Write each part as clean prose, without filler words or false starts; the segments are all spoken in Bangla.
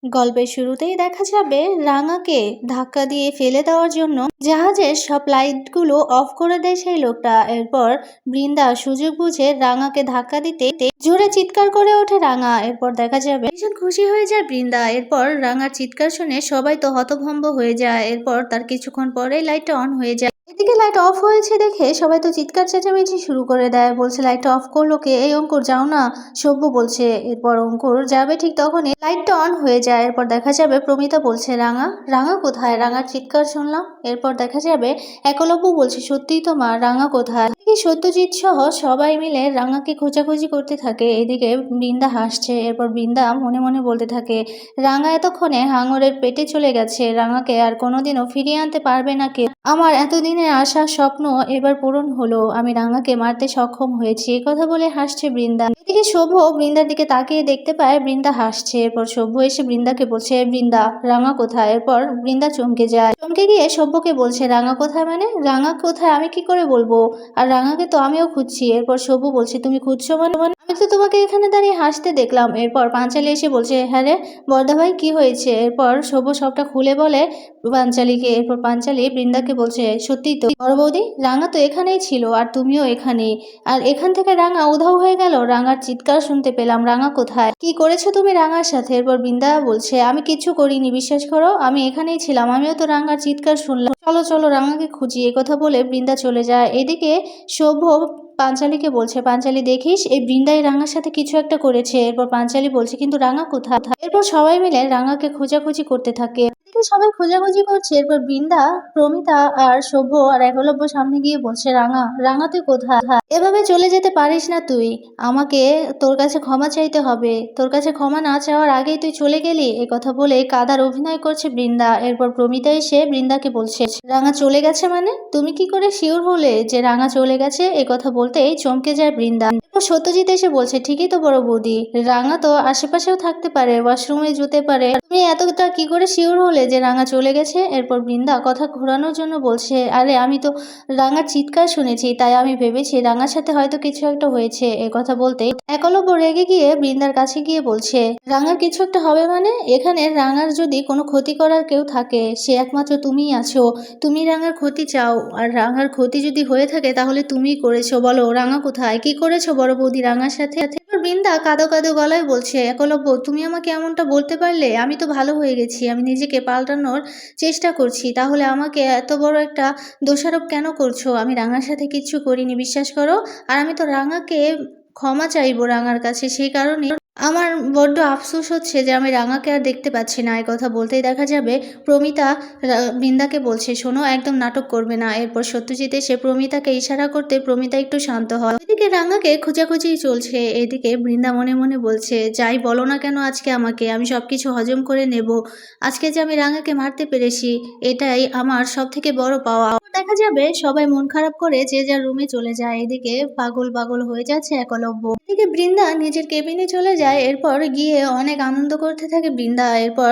গল্পের শুরুতেই দেখা যাবে রাঙাকে ধাক্কা দিয়ে ফেলে দেওয়ার জন্য জাহাজের সব লাইটগুলো অফ করে দেয় সেই লোকটা। এরপর বৃন্দা সুযোগ বুঝে রাঙাকে ধাক্কা দিতে জোরে চিৎকার করে ওঠে রাঙা। এরপর দেখা যাবে ভীষণ খুশি হয়ে যায় বৃন্দা। এরপর রাঙার চিৎকার শুনে সবাই তো হতভম্ব হয়ে যায়। এরপর তার কিছুক্ষণ পরেই লাইটটা অন হয়ে যায়। এদিকে লাইট অফ হয়েছে দেখে সবাই তো চিৎকার চেঁচামেচি শুরু করে দেয়, বলছে লাইটটা অফ করলো কে? এই অঙ্কুর যাও না, সভ্য বলছে। এরপর অঙ্কুর যাবে, ঠিক তখনই লাইটটা অন হয়ে যায়। এরপর দেখা যাবে প্রমিতা বলছে রাঙা, রাঙা কোথায়? রাঙার চিৎকার শুনলাম। এরপর দেখা যাবে একলব্য বলছে সত্যিই তো মা, রাঙা কোথায়? এদিকে সত্যজিৎ সহ সবাই মিলে রাঙাকে খোঁজাখুঁজি করতে থাকে। এদিকে বৃন্দা হাসছে। এরপর বৃন্দা মনে মনে বলতে থাকে রাঙা এতক্ষণে হাঙরের পেটে চলে গেছে, রাঙাকে আর কোনোদিনও ফিরিয়ে আনতে পারবে না কেউ। আমার এতদিনের আশা স্বপ্ন এবার পূরণ হলো, আমি রাঙাকে মারতে সক্ষম হয়েছি। এই কথা বলে হাসছে বৃন্দা। এদিকে সভ্য বৃন্দার দিকে তাকিয়ে দেখতে পায় বৃন্দা হাসছে। এরপর সভ্য এসে বৃন্দাকে বলছে বৃন্দা, রাঙা কোথায়? এরপর বৃন্দা চমকে যায়। চমকে গিয়ে সভ্যকে বলছে রাঙা কোথায় মানে? রাঙা কোথায় আমি কি করে বলবো? আর রাঙাকে তো আমিও খুঁজছি। এরপর সভ্য বলছে তুমি খুঁজছো মানে? আমি তো তোমাকে এখানে দাঁড়িয়ে হাসতে দেখলাম। এরপর পাঁচালী এসে বলছে হ্যাঁ রে বড়দা ভাই, কি হয়েছে? এরপর সভ্য সবটা খুলে বলে পাঞ্চালীকে। এরপর পাঞ্চালী বৃন্দাকে বলছে সত্যিই তো বড় বৌদি, রাঙা তো এখানেই ছিল আর তুমিও এখানে, আর এখান থেকে রাঙা উধাও হয়ে গেল। রাঙার চিৎকার শুনতে পেলাম, রাঙা কোথায়? কি করেছো তুমি রাঙার সাথে? এরপর বৃন্দা বলছে আমি কিচ্ছু করিনি, বিশ্বাস করো, আমি এখানেই ছিলাম, আমিও তো রাঙার চিৎকার শুনলাম। চলো চলো রাঙাকে খুঁজি। কথা বলে বৃন্দা চলে যায়। এদিকে সভ্য পাঞ্চালীকে বলছে পাঞ্চালী দেখিস, এই বৃন্দাই রাঙার সাথে কিছু একটা করেছে। এরপর পাঞ্চালী বলছে কিন্তু রাঙা কোথায়? এরপর সবাই মিলে রাঙাকে খোঁজাখুঁজি করতে থাকে। এদিকে সবাই খোঁজাখুঁজি করছে। এরপর বৃন্দা, প্রমিতা আর সভ্য আর একলব্য সামনে গিয়ে বলছে রাঙা, রাঙা তুই কোথায়? এভাবে চলে যেতে পারিস না তুই, আমাকে তোর কাছে ক্ষমা চাইতে হবে, তোর কাছে ক্ষমা না চাওয়ার আগেই তুই চলে গেলি। এ কথা বলে কাদার অভিনয় করছে বৃন্দা। এরপর প্রমিতা এসে বৃন্দাকে বলছে রাঙা চলে গেছে মানে? তুমি কি করে শিওর হলে যে রাঙা চলে গেছে? এ কথা বলতেই চমকে যায় বৃন্দা। এরপর সত্যজিৎ এসে বলছে ঠিকই তো বড় বৌদি, রাঙা তো আশেপাশেও থাকতে পারে, ওয়াশরুমে যেতে পারে, তুমি এতটা কি করে শিওর হলে যে রাঙা চলে গেছে? এরপর বৃন্দা কথা ঘোরানোর জন্য বলছে আরে আমি তো রাঙার চিৎকার শুনেছি, তাই আমি ভেবেছি রাঙার সাথে হয়তো কিছু একটা হয়েছে। এ কথা বলতে একলব্য রেগে গিয়ে বৃন্দার কাছে গিয়ে বলছে রাঙার কিছু একটা হবে মানে? এখানে রাঙার যদি কোনো ক্ষতি করার কেউ থাকে সে একমাত্র তুমিই আছো, তুমি রাঙার ক্ষতি চাও, আর রাঙার ক্ষতি যদি হয়ে থাকে তাহলে তুমিই করেছো। বলো রাঙা কোথায়? কি করেছো বড় বৌদি রাঙার সাথে? এরপর বৃন্দা কাঁদো কাঁদো গলায় বলছে একলব্য তুমি আমাকে এমনটা বলতে পারলে? আমি তো ভালো হয়ে গেছি, আমি নিজেকে পাল্টানোর চেষ্টা করছি, তাহলে আমাকে এত বড় একটা দোষারোপ কেন করছো? আমি রাঙার সাথে কিচ্ছু করিনি, বিশ্বাস করো। আর আমি তো রাঙাকে ক্ষমা চাইবো রাঙার কাছে, সেই কারণে আমার বড্ড আফসোস হচ্ছে যে আমি রাঙাকে আর দেখতে পাচ্ছি না। এই কথা বলতেই দেখা যাবে প্রমিতা বৃন্দাকে বলছে শোনো, একদম নাটক করবে না। এরপর সত্যজিৎ এসে প্রমিতাকে ইশারা করতে প্রমিতা একটু শান্ত হয়। এদিকে রাঙাকে খোঁজাখুঁজি চলছে। এদিকে বৃন্দা মনে মনে বলছে যাই বলো না কেন আজকে আমাকে, আমি সবকিছু হজম করে নেব। আজকে যে আমি রাঙাকে মারতে পেরেছি এটাই আমার সব থেকে বড় পাওয়া। দেখা যাবে সবাই মন খারাপ করে যে যার রুমে চলে যায়। এদিকে পাগল পাগল হয়ে যাচ্ছে একলব্য। এদিকে বৃন্দা নিজের কেবিনে চলে যায়। এরপর গিয়ে অনেক আনন্দ করতে থাকে বৃন্দা। এরপর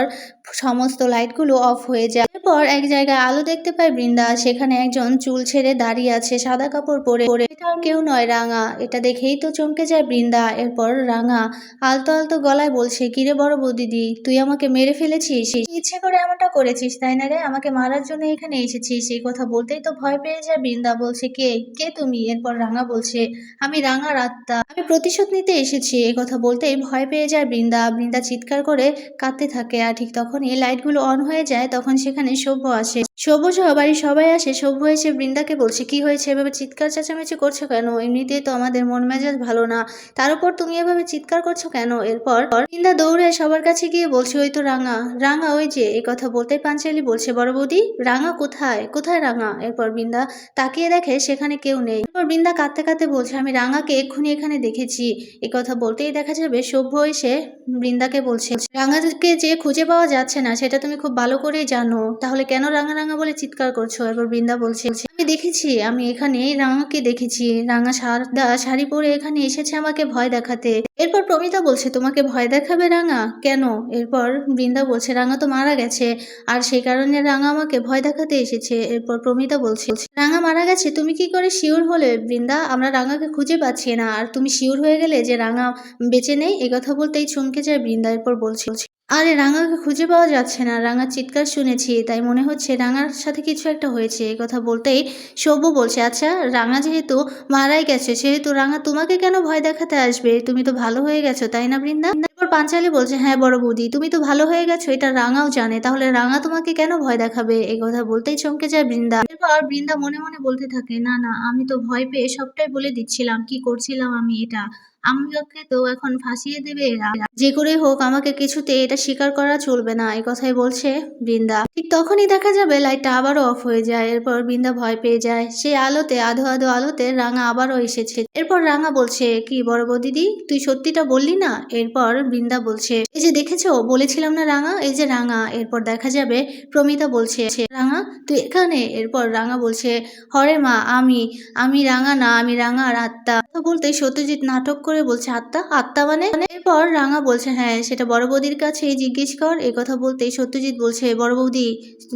সমস্ত লাইটগুলো অফ হয়ে যায়। এরপর এক জায়গায় আলো দেখতে পায় বৃন্দা, সেখানে একজন চুল ছেড়ে দাঁড়িয়ে আছে সাদা কাপড় পরে। এটা আর কেউ নয় রাঙা। এটা দেখেই তো চমকে যায় বৃন্দা। এরপর রাঙা আলতো আলতো গলায় বলছে কিরে বড় বৌদিদি, তুই আমাকে মেরে ফেলেছিস? ইচ্ছে করে এমনটা করেছিস তাই না রে? আমাকে মারার জন্য এখানে এসেছিস? এই কথা বলতেই তো ভয় পেয়ে যায় বৃন্দা। বলছে কে কে তুমি? এরপর রাঙা বলছে আমি রাঙার আত্মা, আমি প্রতিশোধ নিতে এসেছি। এই কথা বলতেই ভয় পেয়ে যায় বৃন্দা। বৃন্দা চিৎকার করে কাঁদতে থাকে। আর ঠিক তখনই লাইটগুলো অন হয়ে যায়। তখন সেখানে সভ্য আসে। সভ্য সহ বাড়ির সবাই আসে। সভ্য এসে বৃন্দাকে বলছে কি হয়েছে, এভাবে চিৎকার চেঁচামেচি করছো কেন? এমনিতেই তো আমাদের মন মেজাজ ভালো না, তার উপর তুমি এভাবে চিৎকার করছো কেন? এরপর বৃন্দা দৌড়ে সবার কাছে গিয়ে বলছে ওই তো রাঙা, রাঙা ওই যে। এই কথা বলতেই পাঞ্চালী বলছে বড় বৌদি রাঙা কোথায়? কোথায় রাঙা? এরপর বৃন্দা তাকিয়ে দেখে সেখানে কেউ নেই। এরপর বৃন্দা কাঁদতে কাঁদতে বলছে আমি রাঙাকে এক্ষুনি এখানে দেখেছি। এই কথা বলতেই দেখা যাবে সভ্য এসে বৃন্দাকে বলছে রাঙাকে যে খুঁজে পাওয়া যাচ্ছে না সেটা তুমি খুব ভালো করেই জানো, তাহলে কেন রাঙা রাঙা বলে চিৎকার করছো? এরপর বৃন্দা বলছে আমি দেখেছি, আমি এখানে রাঙাকে দেখেছি, রাঙা সাদা শাড়ি পরে এখানে এসেছে আমাকে ভয় দেখাতে। এরপর প্রমিতা বলছে তোমাকে ভয় দেখাবে রাঙা? কেন? এরপর বৃন্দা বলছে রাঙা তো মারা গেছে, আর সেই কারণে রাঙা আমাকে ভয় দেখাতে এসেছে। এরপর প্রমিতা বলছে রাঙা মারা গেছে? তুমি কি করে শিওর হলে বৃন্দা? আমরা রাঙাকে খুঁজে পাচ্ছি না, আর তুমি শিওর হয়ে গেলে যে রাঙা বেঁচে নেই? এই কথা বলতেই চমকে যায় বৃন্দা। এরপর বলছে আরে রাঙাকে খুঁজে পাওয়া যাচ্ছে না, রাঙার চিৎকার শুনেছি, তাই মনে হচ্ছে রাঙার সাথে কিছু একটা হয়েছে। এই কথা বলতেই সব্য বলছে, আচ্ছা রাঙা যেহেতু মারাই গেছে সেহেতু রাঙা তোমাকে কেন ভয় দেখাতে আসবে? তুমি তো ভালো হয়ে গেছো, তাই না বৃন্দা? এরপর পাঞ্চালি বলছে, হ্যাঁ বড় বৌদি, তুমি তো ভালো হয়ে গেছো এটা রাঙাও জানে, তাহলে রাঙা তোমাকে কেন ভয় দেখাবে? এই কথা বলতেই চমকে যায় বৃন্দা। এরপর বৃন্দা মনে মনে বলতে থাকে, না না, আমি তো ভয় পেয়ে সবটাই বলে দিচ্ছিলাম, কি করছিলাম আমি এটা। আমাকে তো এখন ফাঁসিয়ে দেবে এরা। যে করে হোক আমাকে কিছুতে এটা স্বীকার করা চলবে না, এই কথাই বলছে বৃন্দা। ঠিক তখনই দেখা যাবে লাইটটা আবারও অফ হয়ে যায়। এরপর বৃন্দা ভয় পেয়ে যায়, সেই আলোতে আধো আধো আলোতে রাঙা আবারও এসেছে। এরপর রাঙা বলছে, কি বড় বৌদিদি, তুই সত্যিটা বললি না? এরপর বৃন্দা বলছে, এই যে দেখেছো বলেছিলাম না রাঙা, এই যে রাঙা। এরপর দেখা যাবে প্রমিতা বলছে, রাঙা তুই এখানে? এরপর রাঙা বলছে, হরে মা, আমি আমি রাঙা না, আমি রাঙার আত্মা। কথা বলতে সত্যজিৎ নাটক করে বলছে, আত্মা? আত্মা মানে? এরপর রাঙা বলছে, হ্যাঁ সেটা বড় বৌদির কাছেই জিজ্ঞেস কর। এই কথা বলতেই সত্যজিৎ বলছে, বড় বৌদি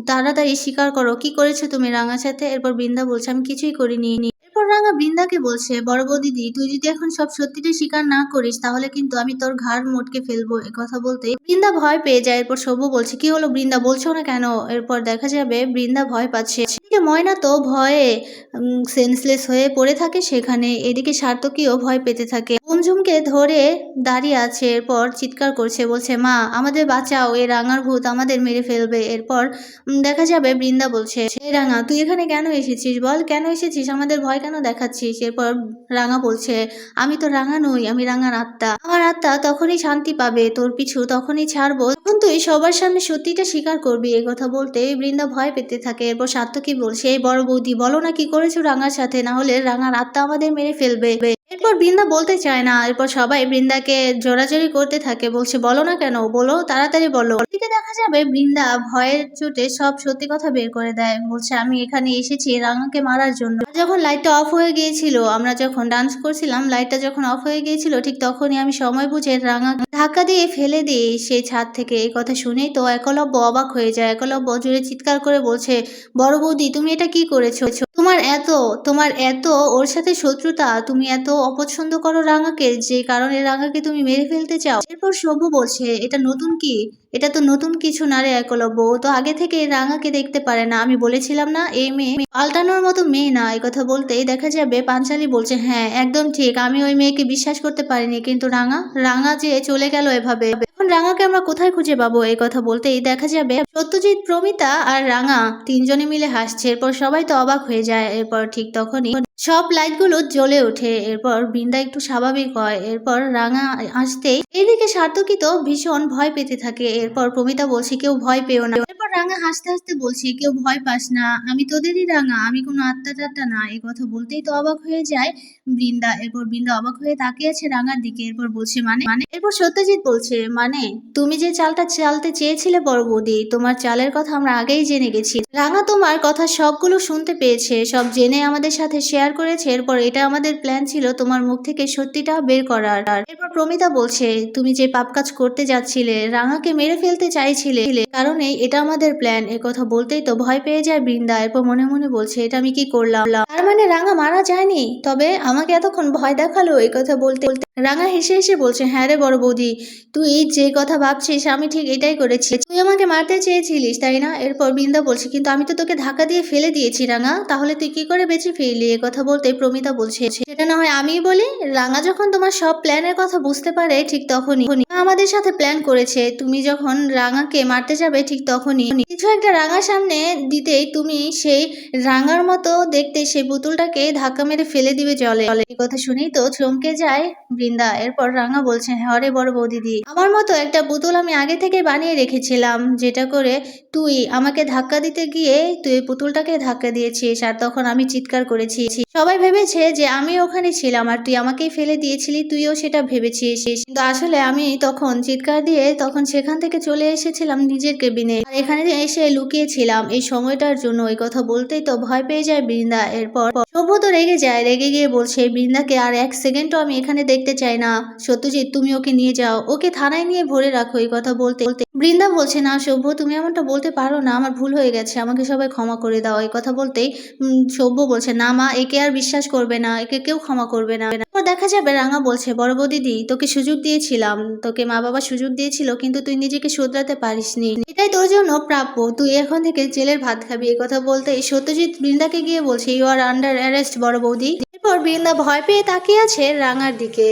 তাড়াতাড়ি স্বীকার করো, কি করেছো তুমি রাঙার সাথে? এরপর বৃন্দা বলছে, আমি কিছুই করিনি। এরপর রাঙা বৃন্দাকে বলছে, বড় বৌদিদি তুই যদি এখন সব সত্যিটা স্বীকার না করিস তাহলে কিন্তু আমি তোর ঘাড় মটকে ফেলবো। এ কথা বলতে বৃন্দা ভয় পেয়ে যায়। এরপর সব্য বলছে, কি হলো বৃন্দা, বলছো না কেন? এরপর দেখা যাবে বৃন্দা ভয় পাচ্ছে। এদিকে ময়না তো ভয়ে সেন্সলেস হয়ে পড়ে থাকে সেখানে। এদিকে সার্থকীও ভয় পেতে থাকে, ঝুমঝুমকে ধরে দাঁড়িয়ে আছে। এরপর চিৎকার করছে, বলছে, মা আমাদের বাঁচাও, এই রাঙার ভূত আমাদের মেরে ফেলবে। এরপর দেখা যাবে বৃন্দা বলছে, এই রাঙা তুই এখানে কেন এসেছিস বল, কেন এসেছিস, আমাদের ভয় কেন দেখাচ্ছিস? এরপর রাঙা বলছে, আমি তো রাঙা নই, আমি রাঙার আত্মা। আমার আত্মা তখনই শান্তি পাবে, তোর পিছু তখনই ছাড়বো যখন তুই সবার সামনে সত্যিটা স্বীকার করবি। এই কথা বলতে বৃন্দা ভয় পেতে থাকে। এরপর সার্থকী বলছে, এই বড় বৌদি বলো না কি করেছো রাঙার সাথে, না হলে রাঙার আত্মা আমাদের মেরে ফেলবে। এরপর বৃন্দা বলতে চায় না। এরপর সবাই বৃন্দাকে জোরাজোরি করতে থাকে, বলছে, বলো না কেন, বলো তাড়াতাড়ি বলো। ওদিকে দেখা যাবে বৃন্দা ভয়ের চোটে সব সত্যি কথা বের করে দেয়, বলছে, আমি এখানে এসেছি রাঙাকে মারার জন্য। যখন লাইটটা অফ হয়ে গিয়েছিল, আমরা যখন ডান্স করছিলাম, লাইটটা যখন অফ হয়ে গিয়েছিল, ঠিক তখনই আমি সময় বুঝে রাঙা ধাক্কা দিয়ে ফেলে দিই সেই ছাদ থেকে। এই কথা শুনেই তো একলব্য অবাক হয়ে যায়। একলব্য জোরে চিৎকার করে বলছে, বড় বৌদি তুমি এটা কি করেছো? তোমার এত ওর সাথে শত্রুতা, তুমি এত অপছন্দ করো রাঙাকে, যে কারণে রাঙাকে তুমি মেরে ফেলতে চাও? এরপর সব্য বলছে, এটা নতুন কি? এটা তো নতুন কিছু না রে একলব্য, ও তো আগে থেকে রাঙাকে দেখতে পারে না। আমি বলেছিলাম না এই মেয়ে পাল্টানোর মতো মেয়ে না। এই কথা বলতেই দেখা যাবে পাঞ্চালি বলছে, হ্যাঁ একদম ঠিক, আমি ওই মেয়েকে বিশ্বাস করতে পারিনি, কিন্তু রাঙা রাঙা যে চলে গেল এভাবে, এখন রাঙাকে আমরা কোথায় খুঁজে পাবো? এই কথা বলতেই দেখা যাবে সত্যজিৎ, প্রমিতা আর রাঙা তিনজনে মিলে হাসছে। এরপর সবাই তো অবাক হয়ে যায়। এরপর ঠিক তখনই সব লাইটগুলো জ্বলে ওঠে। এরপর বৃন্দা একটু স্বাভাবিক হয়। এরপর রাঙা আসতেই এইদিকে সার্থকী তো ভীষণ ভয় পেতে থাকে। এরপর প্রমিতা বলছে, কেউ ভয় পেও না। এরপর রাঙা হাসতে হাসতে বলছে, কেউ ভয় পাস না, আমি তোদেরই রাঙা, আমি কোনো আত্মা টাত্মা না। এই কথা বলতেই তো অবাক হয়ে যায় বৃন্দা। এরপর বৃন্দা অবাক হয়ে তাকিয়ে আছে রাঙার দিকে। এরপর বলছে, মানে মানে এরপর সত্যজিৎ বলছে, মানে তুমি যে চালটা চালতে চেয়েছিলে বড় বৌদি, তোমার চালের কথা আমরা আগেই জেনে গেছি। রাঙা তোমার কথা সবগুলো শুনতে পেয়েছে, সব জেনে আমাদের সাথে শেয়ার করেছে। এরপর এটা আমাদের প্ল্যান ছিল তোমার মুখ থেকে সত্যিটা বের করার। এরপর প্রমিতা বলছে, তুমি যে পাপ কাজ করতে যাচ্ছিলে, রাঙাকে মেরে ফেলতে চাইছিলে, কারণে এটা আমাদের প্ল্যান। এ কথা বলতেই তো ভয় পেয়ে যায় বৃন্দা। এরপর মনে মনে বলছে, এটা আমি কি করলাম? তার মানে রাঙা মারা যায়নি, তবে আমাকে এতক্ষণ ভয় দেখালো। এই কথা বলতে বলতে রাঙা হেসে হেসে বলছে, হ্যাঁ রে বড় বৌদি, তুই যে কথা ভাবছিস আমি ঠিক এটাই করেছি, তুই আমাকে মারতে চেয়েছিলিস তাই না? এরপর বৃন্দা বলছে, কিন্তু আমি তো তোকে ধাক্কা দিয়ে ফেলে দিয়েছি রাঙা, তাহলে তুই কি করে বেঁচে ফিরলি? এ কথা বলতে প্রমিতা বলছে, সেটা না হয় আমিই বলি। রাঙা যখন তোমার সব প্ল্যানের কথা বুঝতে পারে ঠিক তখনই আমাদের সাথে প্ল্যান করেছে। তুমি যখন রাঙাকে মারতে যাবে ঠিক তখনই কিছু একটা রাঙার সামনে দিতেই তুমি সেই রাঙার মতো দেখতে সেই পুতুলটাকে ধাক্কা মেরে ফেলে দিবে জলে। এই কথা শুনেই তো চমকে যায় বৃন্দা। এরপর রাঙা বলছে, হ্যাঁ রে বড় বৌদিদি, আমার মতো একটা পুতুল আমি আগে থেকে বানিয়ে রেখেছিলাম, যেটা করে তুই আমাকে ধাক্কা দিতে গিয়ে তুই পুতুলটাকে ধাক্কা দিয়েছিস, আর তখন আমি চিৎকার করেছি। সবাই ভেবেছে যে আমি ওখানে ছিলাম আর তুই আমাকেই ফেলে দিয়েছিলি, তুইও সেটা ভেবেছিস, কিন্তু আসলে আমি তখন চিৎকার দিয়ে তখন সেখান থেকে চলে এসেছিলাম নিজের কেবিনে। আর এখানে এসে লুকিয়েছিলাম এই সময়টার জন্য। এই কথা বলতেই তো ভয় পেয়ে যায় বৃন্দা। এরপর সভ্য তো রেগে যায়, রেগে গিয়ে বলছে বৃন্দাকে আর এক সেকেন্ডও আমি এখানে দেখতে চাই না। সত্যজিৎ তুমি ওকে নিয়ে যাও, ওকে থানায় নিয়ে ভরে রাখো। এই কথা বলতে বলতে বৃন্দা বলছে না সভ্য তুমি এমনটা বলতে পারো না, আমার ভুল হয়ে গেছে, আমাকে সবাই ক্ষমা করে দাও। এই কথা বলতেই সভ্য বলছে না মা, একে আর বিশ্বাস করবে না, একে কেউ ক্ষমা করবে না। এরপর দেখা যাবে রাঙা বলছে বড় বৌদিদি তোকে সুযোগ দিয়েছিলাম, তোকে মা বাবা সুযোগ দিয়েছিল, কিন্তু তুই নিজেকে শুধরাতে পারিসনি, এটাই তোর জন্য প্রাপ্য, তুই এখন থেকে জেলের ভাত খাবি। এই কথা বলতেই সত্যজিৎ বৃন্দাকে গিয়ে বলছে ইউ আর আন্ডার অ্যারেস্ট বড় বৌদি। এরপর বৃন্দা ভয় পেয়ে তাকিয়ে আছে রাঙার দিকে।